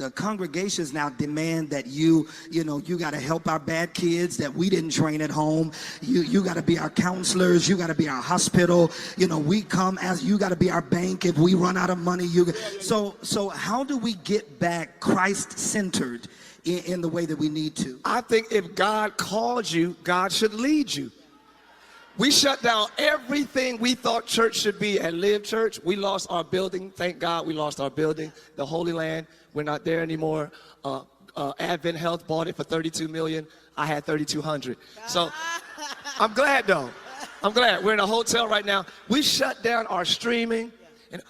the congregations now demand that you got to help our bad kids that we didn't train at home. You got to be our counselors. You got to be our hospital. We come as you got to be our bank if we run out of money. So how do we get back Christ-centered in the way that we need to? I think if God called you, God should lead you. We shut down everything we thought church should be at Live Church. We lost our building. Thank God we lost our building. The Holy Land, we're not there anymore. Advent Health bought it for $32 million. I had $3,200. So I'm glad though. I'm glad. We're in a hotel right now. We shut down our streaming. And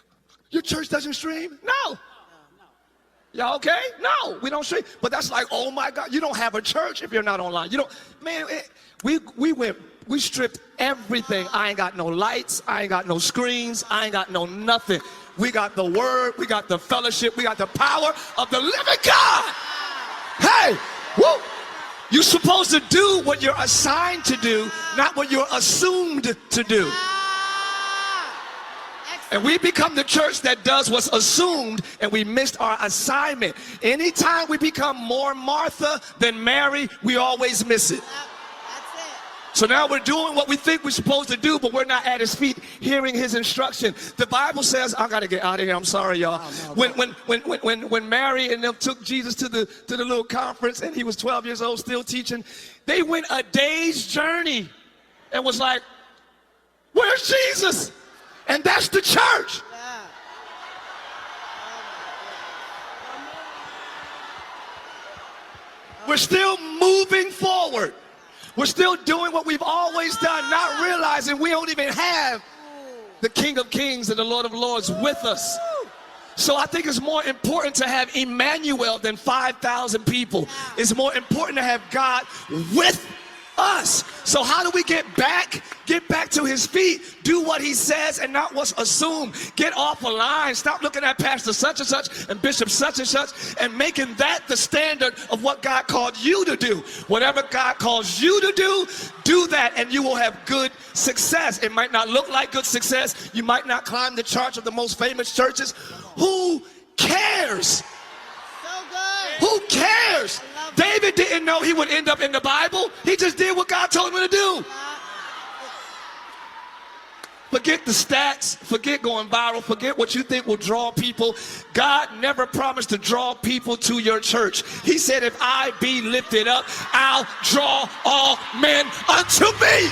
your church doesn't stream? No. Y'all okay? No, we don't stream. But that's like, oh my God, you don't have a church if you're not online. You don't, man, we stripped everything. I ain't got no lights. I ain't got no screens. I ain't got no nothing. We got the word. We got the fellowship. We got the power of the living God. Hey, woo. You're supposed to do what you're assigned to do, not what you're assumed to do. And we become the church that does what's assumed, and we missed our assignment. Anytime we become more Martha than Mary, we always miss it. So now we're doing what we think we're supposed to do, but we're not at his feet hearing his instruction. The Bible says, I gotta get out of here, I'm sorry y'all. When Mary and them took Jesus to the little conference and he was 12 years old still teaching, they went a day's journey and was like, where's Jesus? And that's the church. We're still moving forward. We're still doing what we've always done, not realizing we don't even have the King of Kings and the Lord of Lords with us. So I think it's more important to have Emmanuel than 5,000 people. It's more important to have God with us. So how do we get back to his feet? Do what he says and not what's assumed. Get off the line. Stop looking at pastor such and such and bishop such and such and making that the standard of what God called you to do. Whatever God calls you to do that, and you will have good success. It might not look like good success. You might not climb the charts of the most famous churches. Who cares? Who cares? David didn't know he would end up in the Bible. He just did what God told him to do. Forget the stats. Forget going viral. Forget what you think will draw people. God never promised to draw people to your church. He said, if I be lifted up, I'll draw all men unto me.